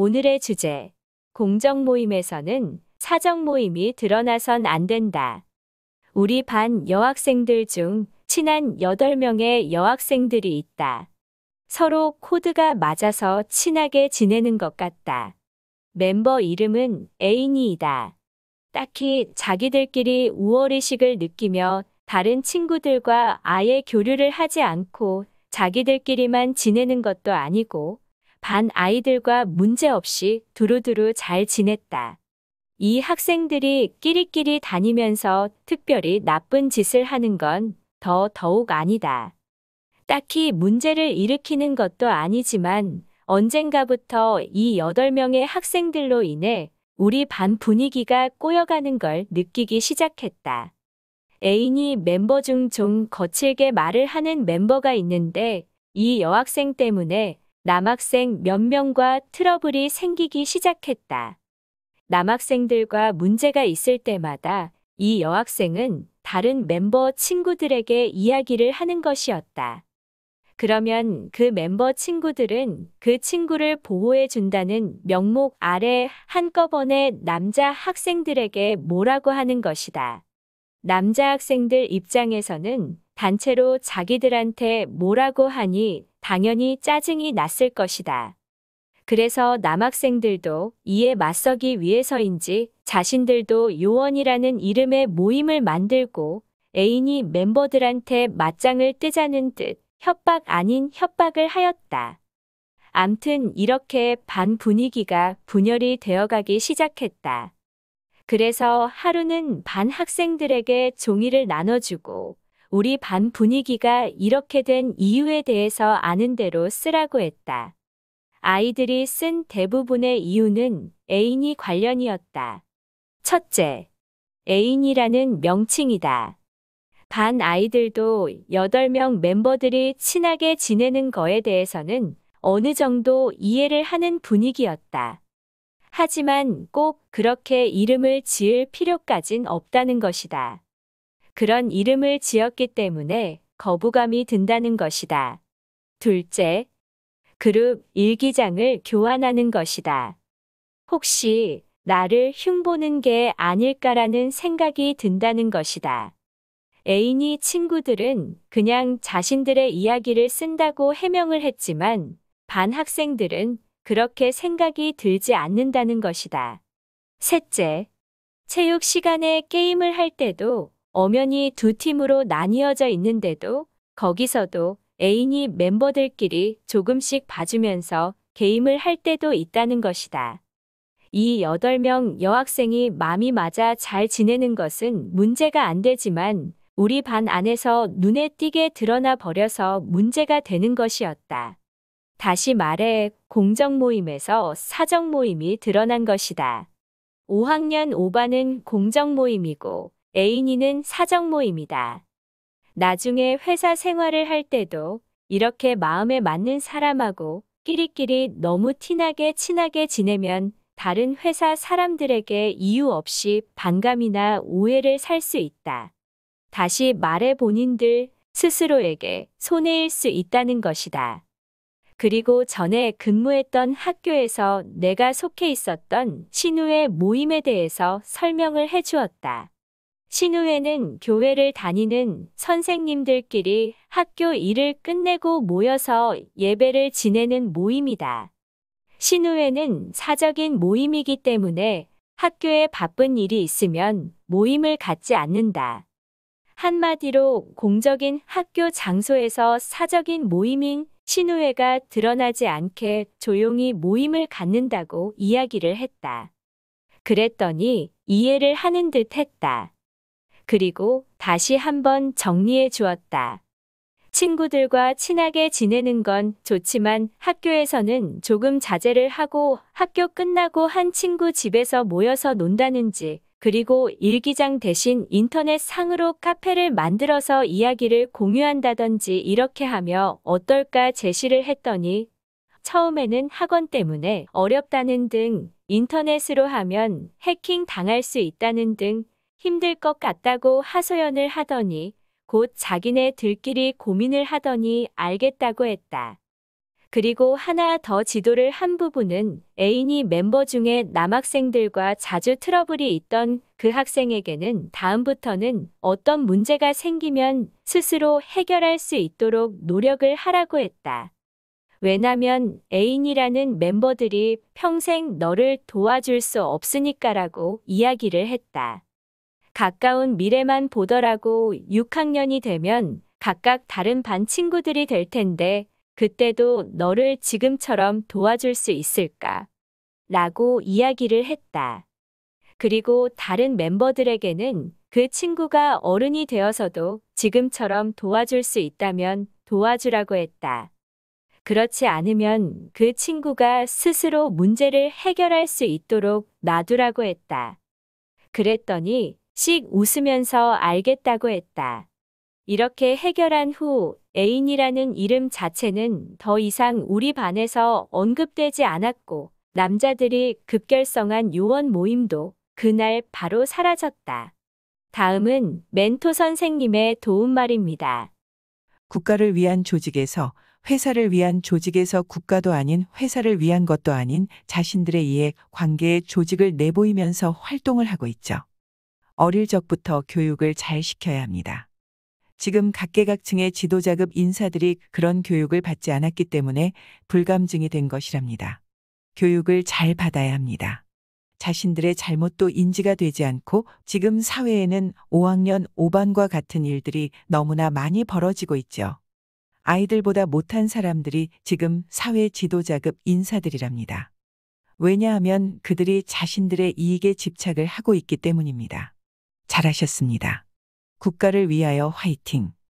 오늘의 주제. 공적 모임에서는 사적 모임이 드러나선 안 된다. 우리 반 여학생들 중 친한 8명의 여학생들이 있다. 서로 코드가 맞아서 친하게 지내는 것 같다. 멤버 이름은 에이니이다. 딱히 자기들끼리 우월의식을 느끼며 다른 친구들과 아예 교류를 하지 않고 자기들끼리만 지내는 것도 아니고 반 아이들과 문제없이 두루두루 잘 지냈다. 이 학생들이 끼리끼리 다니면서 특별히 나쁜 짓을 하는 건 더욱 아니다. 딱히 문제를 일으키는 것도 아니지만 언젠가부터 이 8명의 학생들로 인해 우리 반 분위기가 꼬여가는 걸 느끼기 시작했다. 애인이 멤버 중 좀 거칠게 말을 하는 멤버가 있는데 이 여학생 때문에 남학생 몇 명과 트러블이 생기기 시작했다. 남학생들과 문제가 있을 때마다 이 여학생은 다른 멤버 친구들에게 이야기를 하는 것이었다. 그러면 그 멤버 친구들은 그 친구를 보호해 준다는 명목 아래 한꺼번에 남자 학생들에게 뭐라고 하는 것이다. 남자 학생들 입장에서는 단체로 자기들한테 뭐라고 하니 당연히 짜증이 났을 것이다. 그래서 남학생들도 이에 맞서기 위해서인지 자신들도 요원이라는 이름의 모임을 만들고 애인이 멤버들한테 맞짱을 뜨자는 듯 협박 아닌 협박을 하였다. 암튼 이렇게 반 분위기가 분열이 되어가기 시작했다. 그래서 하루는 반 학생들에게 종이를 나눠주고 우리 반 분위기가 이렇게 된 이유에 대해서 아는 대로 쓰라고 했다. 아이들이 쓴 대부분의 이유는 애인이 관련이었다. 첫째, 애인이라는 명칭이다. 반 아이들도 8명 멤버들이 친하게 지내는 거에 대해서는 어느 정도 이해를 하는 분위기였다. 하지만 꼭 그렇게 이름을 지을 필요까진 없다는 것이다. 그런 이름을 지었기 때문에 거부감이 든다는 것이다. 둘째, 그룹 일기장을 교환하는 것이다. 혹시 나를 흉보는 게 아닐까라는 생각이 든다는 것이다. 애인이 친구들은 그냥 자신들의 이야기를 쓴다고 해명을 했지만 반 학생들은 그렇게 생각이 들지 않는다는 것이다. 셋째, 체육 시간에 게임을 할 때도 엄연히 두 팀으로 나뉘어져 있는데도 거기서도 애인이 멤버들끼리 조금씩 봐주면서 게임을 할 때도 있다는 것이다. 이 8명 여학생이 맘이 맞아 잘 지내는 것은 문제가 안 되지만 우리 반 안에서 눈에 띄게 드러나 버려서 문제가 되는 것이었다. 다시 말해 공적 모임에서 사적 모임이 드러난 것이다. 5학년 5반은 공적 모임이고 애인이는 사적 모임이다. 나중에 회사 생활을 할 때도 이렇게 마음에 맞는 사람하고 끼리끼리 너무 티나게 친하게 지내면 다른 회사 사람들에게 이유 없이 반감이나 오해를 살 수 있다. 다시 말해 본인들 스스로에게 손해일 수 있다는 것이다. 그리고 전에 근무했던 학교에서 내가 속해 있었던 신우회 모임에 대해서 설명을 해주었다. 신우회는 교회를 다니는 선생님들끼리 학교 일을 끝내고 모여서 예배를 지내는 모임이다. 신우회는 사적인 모임이기 때문에 학교에 바쁜 일이 있으면 모임을 갖지 않는다. 한마디로 공적인 학교 장소에서 사적인 모임인 신우회가 드러나지 않게 조용히 모임을 갖는다고 이야기를 했다. 그랬더니 이해를 하는 듯 했다. 그리고 다시 한번 정리해 주었다. 친구들과 친하게 지내는 건 좋지만 학교에서는 조금 자제를 하고 학교 끝나고 한 친구 집에서 모여서 논다는지 그리고 일기장 대신 인터넷 상으로 카페를 만들어서 이야기를 공유한다든지 이렇게 하며 어떨까 제시를 했더니 처음에는 학원 때문에 어렵다는 등 인터넷으로 하면 해킹 당할 수 있다는 등 힘들 것 같다고 하소연을 하더니 곧 자기네들끼리 고민을 하더니 알겠다고 했다. 그리고 하나 더 지도를 한 부분은 애인이 멤버 중에 남학생들과 자주 트러블이 있던 그 학생에게는 다음부터는 어떤 문제가 생기면 스스로 해결할 수 있도록 노력을 하라고 했다. 왜냐면 애인이라는 멤버들이 평생 너를 도와줄 수 없으니까라고 이야기를 했다. 가까운 미래만 보더라고 6학년이 되면 각각 다른 반 친구들이 될 텐데 그때도 너를 지금처럼 도와줄 수 있을까? 라고 이야기를 했다. 그리고 다른 멤버들에게는 그 친구가 어른이 되어서도 지금처럼 도와줄 수 있다면 도와주라고 했다. 그렇지 않으면 그 친구가 스스로 문제를 해결할 수 있도록 놔두라고 했다. 그랬더니 씩 웃으면서 알겠다고 했다. 이렇게 해결한 후 애인이라는 이름 자체는 더 이상 우리 반에서 언급되지 않았고 남자들이 급결성한 요원 모임도 그날 바로 사라졌다. 다음은 멘토 선생님의 도움말입니다. 국가를 위한 조직에서 회사를 위한 조직에서 국가도 아닌 회사를 위한 것도 아닌 자신들의 이해 관계의 조직을 내보이면서 활동을 하고 있죠. 어릴 적부터 교육을 잘 시켜야 합니다. 지금 각계각층의 지도자급 인사들이 그런 교육을 받지 않았기 때문에 불감증이 된 것이랍니다. 교육을 잘 받아야 합니다. 자신들의 잘못도 인지가 되지 않고 지금 사회에는 5학년 5반과 같은 일들이 너무나 많이 벌어지고 있죠. 아이들보다 못한 사람들이 지금 사회 지도자급 인사들이랍니다. 왜냐하면 그들이 자신들의 이익에 집착을 하고 있기 때문입니다. 잘하셨습니다. 국가를 위하여 화이팅!